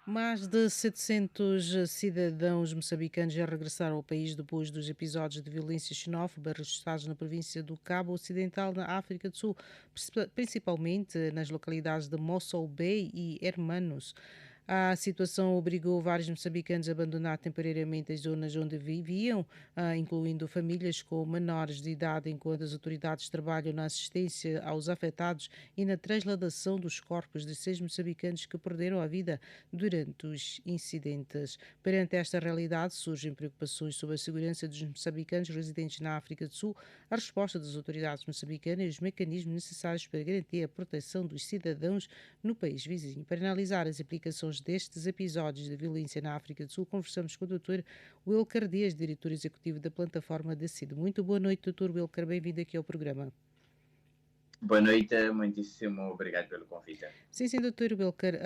Mais de 700 cidadãos moçambicanos já regressaram ao país depois dos episódios de violência xenófoba registrados na província do Cabo Ocidental, na África do Sul, principalmente nas localidades de Mossel Bay e Hermanos. A situação obrigou vários moçambicanos a abandonar temporariamente as zonas onde viviam, incluindo famílias com menores de idade, enquanto as autoridades trabalham na assistência aos afetados e na transladação dos corpos de 6 moçambicanos que perderam a vida durante os incidentes. Perante esta realidade, surgem preocupações sobre a segurança dos moçambicanos residentes na África do Sul, a resposta das autoridades moçambicanas e os mecanismos necessários para garantir a proteção dos cidadãos no país vizinho. Para analisar as implicações destes episódios de violência na África do Sul, conversamos com o Dr. Wilker Dias, diretor executivo da plataforma Decide. Muito boa noite, Dr. Wilker, bem-vindo aqui ao programa. Boa noite, muitíssimo obrigado pelo convite. Sim, Dr. Wilker.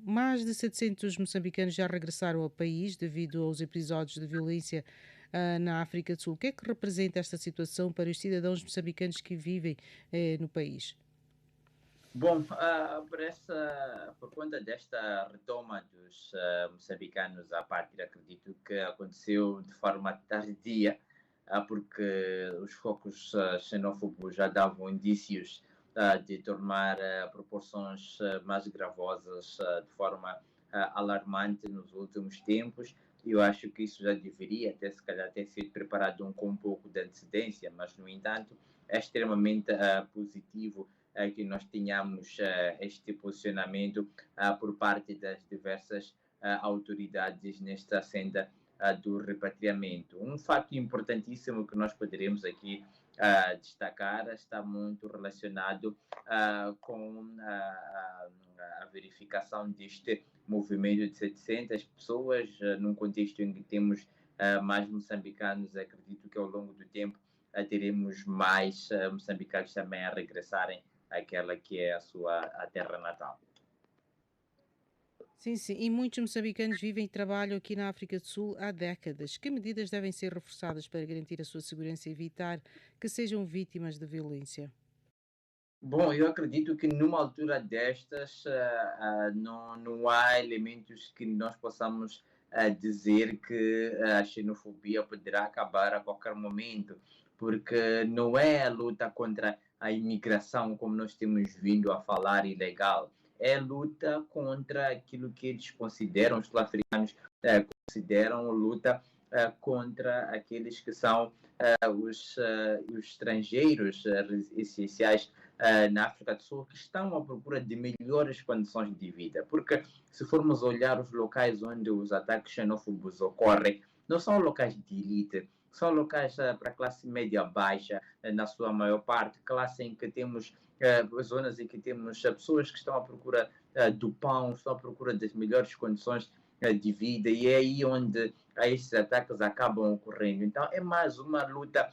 Mais de 700 moçambicanos já regressaram ao país devido aos episódios de violência na África do Sul. O que é que representa esta situação para os cidadãos moçambicanos que vivem no país? Bom, por conta desta retoma dos moçambicanos à pátria, acredito que aconteceu de forma tardia, porque os focos xenófobos já davam indícios de tomar proporções mais gravosas de forma alarmante nos últimos tempos. Eu acho que isso já deveria até, se calhar, ter sido preparado com um pouco de antecedência, mas, no entanto, é extremamente positivo que nós tenhamos este posicionamento por parte das diversas autoridades nesta senda do repatriamento. Um fato importantíssimo que nós poderemos aqui destacar está muito relacionado com a verificação deste movimento de 700 pessoas, num contexto em que temos mais moçambicanos. Acredito que ao longo do tempo teremos mais moçambicanos também a regressarem àquela que é a terra natal. Sim, e muitos moçambicanos vivem e trabalham aqui na África do Sul há décadas. Que medidas devem ser reforçadas para garantir a sua segurança e evitar que sejam vítimas de violência? Bom, eu acredito que numa altura destas não há elementos que nós possamos dizer que a xenofobia poderá acabar a qualquer momento, porque não é a luta contra a imigração, como nós temos vindo a falar, ilegal, é a luta contra aquilo que eles consideram, os sul-africanos consideram luta contra aqueles que são os estrangeiros essenciais na África do Sul, que estão à procura de melhores condições de vida. Porque se formos olhar os locais onde os ataques xenófobos ocorrem, não são locais de elite, são locais para a classe média baixa, na sua maior parte, classe em que temos zonas em que temos pessoas que estão à procura do pão, estão à procura das melhores condições de vida, e é aí onde estes ataques acabam ocorrendo. Então é mais uma luta,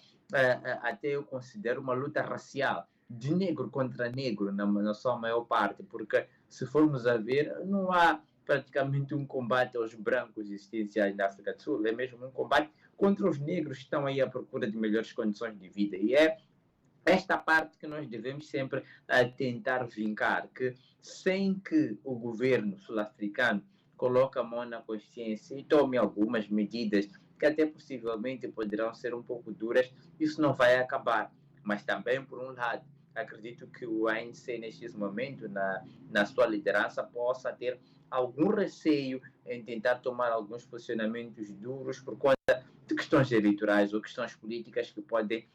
até eu considero uma luta racial, de negro contra negro, na sua maior parte, porque se formos a ver, não há praticamente um combate aos brancos existenciais na África do Sul, é mesmo um combate contra os negros que estão aí à procura de melhores condições de vida, e é esta parte que nós devemos sempre tentar vincar, que sem que o governo sul-africano coloque a mão na consciência e tome algumas medidas que até possivelmente poderão ser um pouco duras, isso não vai acabar. Mas também, por um lado, acredito que o ANC, neste momento, na sua liderança, possa ter algum receio em tentar tomar alguns posicionamentos duros por conta de questões eleitorais ou questões políticas que podem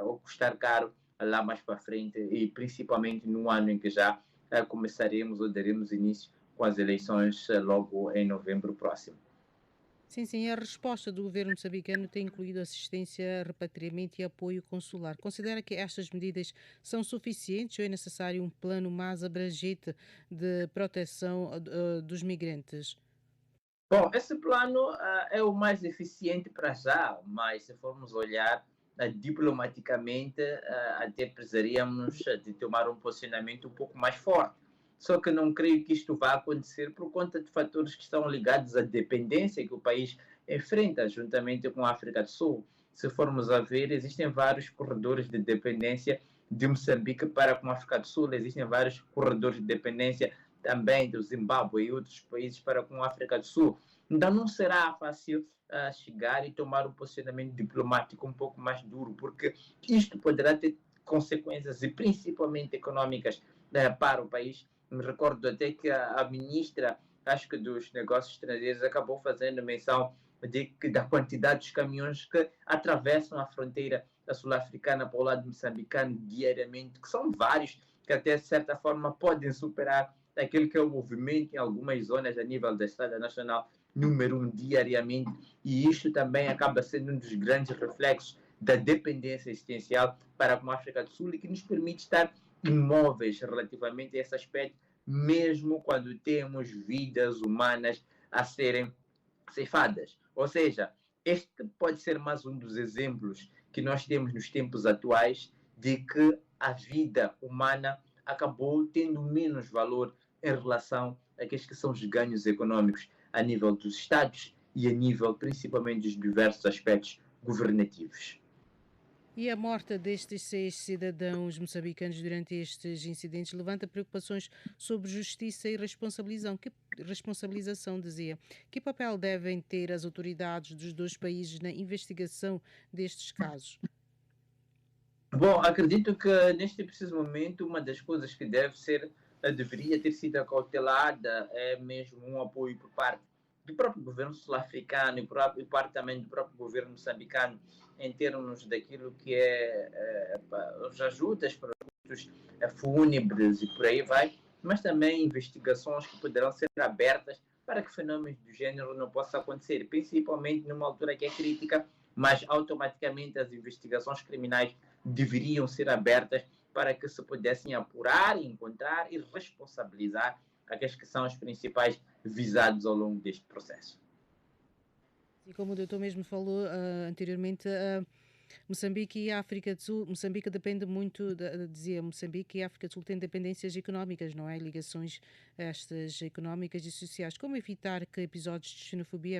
ou custar caro lá mais para frente, e principalmente no ano em que já começaremos ou daremos início com as eleições logo em novembro próximo. Sim, a resposta do governo moçambicano tem incluído assistência, repatriamento e apoio consular. Considera que estas medidas são suficientes ou é necessário um plano mais abrangente de proteção dos migrantes? Bom, esse plano é o mais eficiente para já, mas se formos olhar diplomaticamente, até precisaríamos de tomar um posicionamento um pouco mais forte. Só que não creio que isto vá acontecer por conta de fatores que estão ligados à dependência que o país enfrenta, juntamente com a África do Sul. Se formos a ver, existem vários corredores de dependência de Moçambique para com a África do Sul, existem vários corredores de dependência também do Zimbábue e outros países para com a África do Sul. Então não será fácil chegar e tomar um posicionamento diplomático um pouco mais duro, porque isto poderá ter consequências, e principalmente econômicas, para o país. Me recordo até que a ministra, acho que dos negócios estrangeiros, acabou fazendo menção da quantidade de caminhões que atravessam a fronteira sul-africana para o lado moçambicano diariamente, que são vários, que até de certa forma podem superar aquele que é o movimento em algumas zonas a nível da Estrada Nacional número 1 diariamente, e isto também acaba sendo um dos grandes reflexos da dependência existencial para com a África do Sul, e que nos permite estar imóveis relativamente a esse aspecto, mesmo quando temos vidas humanas a serem ceifadas. Ou seja, este pode ser mais um dos exemplos que nós temos nos tempos atuais de que a vida humana acabou tendo menos valor em relação àqueles que são os ganhos econômicos a nível dos Estados e a nível principalmente dos diversos aspectos governativos. E a morte destes 6 cidadãos moçambicanos durante estes incidentes levanta preocupações sobre justiça e responsabilização, dizia. Que papel devem ter as autoridades dos dois países na investigação destes casos? Bom, acredito que neste preciso momento uma das coisas que deveria ter sido acautelada é mesmo um apoio por parte do próprio governo sul-africano e parte também do próprio governo moçambicano em termos daquilo que as ajudas para os fúnebres e por aí vai, mas também investigações que poderão ser abertas para que fenômenos do género não possam acontecer, principalmente numa altura que é crítica, mas automaticamente as investigações criminais deveriam ser abertas para que se pudessem apurar, encontrar e responsabilizar aqueles que são os principais visados ao longo deste processo. E como o doutor mesmo falou anteriormente, Moçambique e a África do Sul, Moçambique depende muito, dizia Moçambique e a África do Sul têm dependências económicas, não é? Ligações estas económicas e sociais. Como evitar que episódios de xenofobia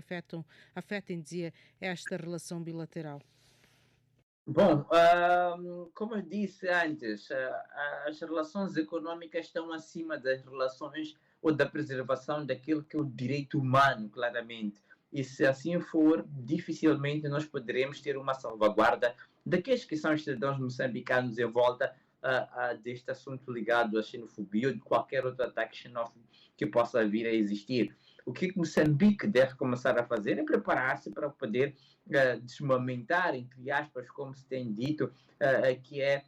afetem, dizia, esta relação bilateral? Bom, como eu disse antes, as relações econômicas estão acima das relações ou da preservação daquilo que é o direito humano, claramente. E se assim for, dificilmente nós poderemos ter uma salvaguarda daqueles que são os cidadãos moçambicanos em volta deste assunto ligado à xenofobia ou de qualquer outro ataque xenófobo que possa vir a existir. O que Moçambique deve começar a fazer é preparar-se para poder desmamentar, entre aspas, como se tem dito, que é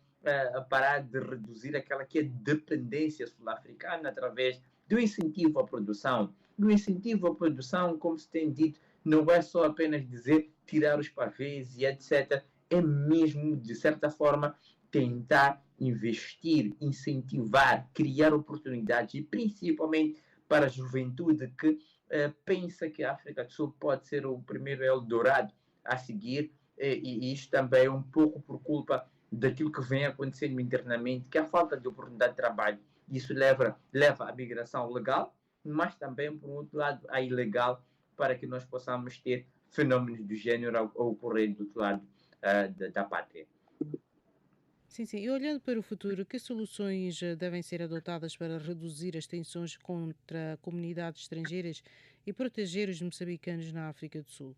parar de reduzir aquela que é dependência sul-africana através do incentivo à produção. Do incentivo à produção, como se tem dito, não é só apenas dizer tirar os pavês e etc. É mesmo, de certa forma, tentar investir, incentivar, criar oportunidades e principalmente para a juventude que pensa que a África do Sul pode ser o primeiro Eldorado a seguir, e isto também é um pouco por culpa daquilo que vem acontecendo internamente, que é a falta de oportunidade de trabalho. Isso leva à migração legal, mas também, por outro lado, a ilegal, para que nós possamos ter fenômenos do género a ocorrer do outro lado da pátria. Sim, sim. E olhando para o futuro, que soluções devem ser adotadas para reduzir as tensões contra comunidades estrangeiras e proteger os moçambicanos na África do Sul?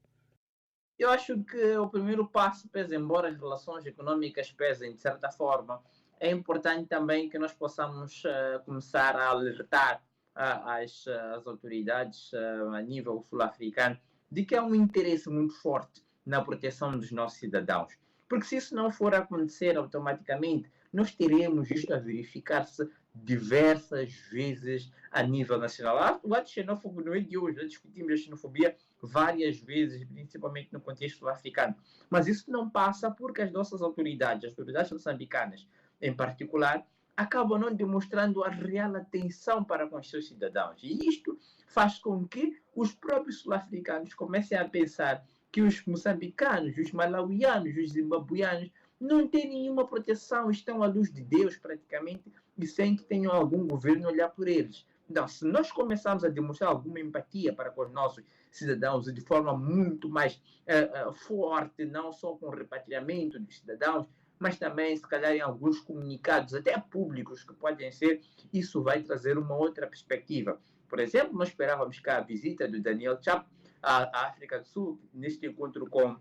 Eu acho que o primeiro passo, pese, embora as relações econômicas pesem de certa forma, é importante também que nós possamos começar a alertar as autoridades a nível sul-africano de que há um interesse muito forte na proteção dos nossos cidadãos. Porque se isso não for acontecer automaticamente, nós teremos isto a verificar-se diversas vezes a nível nacional. O ato xenófobo não é de hoje, já discutimos a xenofobia várias vezes, principalmente no contexto sul-africano. Mas isso não passa porque as nossas autoridades, as autoridades moçambicanas em particular, acabam não demonstrando a real atenção para com os seus cidadãos. E isto faz com que os próprios sul-africanos comecem a pensar que os moçambicanos, os malauianos, os zimbabuianos não têm nenhuma proteção, estão à luz de Deus praticamente, e sem que tenham algum governo a olhar por eles. Então, se nós começarmos a demonstrar alguma empatia para com os nossos cidadãos de forma muito mais forte, não só com o repatriamento dos cidadãos, mas também, se calhar, em alguns comunicados, até públicos, que podem ser, isso vai trazer uma outra perspectiva. Por exemplo, nós esperávamos que a visita do Daniel Chapo à África do Sul, neste encontro com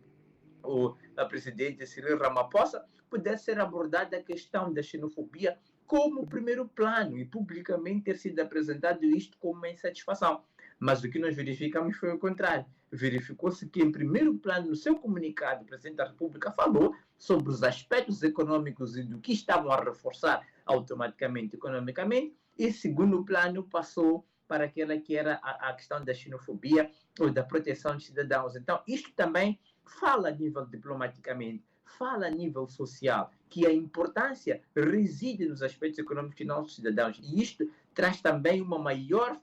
a presidente Cyril Ramaphosa, pudesse ser abordada a questão da xenofobia como primeiro plano e publicamente ter sido apresentado isto como uma insatisfação. Mas o que nós verificamos foi o contrário. Verificou-se que, em primeiro plano, no seu comunicado, o presidente da República falou sobre os aspectos econômicos e do que estavam a reforçar automaticamente economicamente, e, em segundo plano, passou para aquela que era a questão da xenofobia ou da proteção de cidadãos. Então, isto também fala a nível diplomaticamente, fala a nível social, que a importância reside nos aspectos econômicos de nossos cidadãos. E isto traz também um maior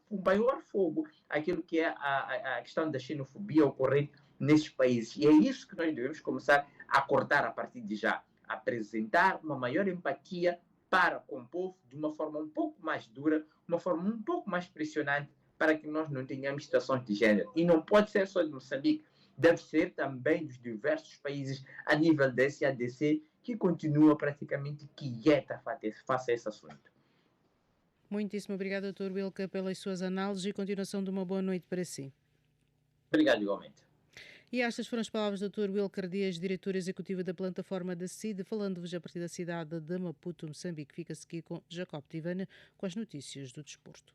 fogo àquilo que é a questão da xenofobia ocorrente nesses países. E é isso que nós devemos começar a cortar a partir de já. Apresentar uma maior empatia para com o povo de uma forma um pouco mais dura, uma forma um pouco mais pressionante, para que nós não tenhamos situações de género. E não pode ser só de Moçambique, deve ser também dos diversos países a nível da SADC, que continua praticamente quieta face a esse assunto. Muitíssimo obrigada, Dr. Wilker, pelas suas análises e continuação de uma boa noite para si. Obrigado, igualmente. E estas foram as palavras do Dr. Wilker Dias, diretor executivo da plataforma da CID, falando-vos a partir da cidade de Maputo, Moçambique. Fica-se aqui com Jacob Tivana com as notícias do desporto.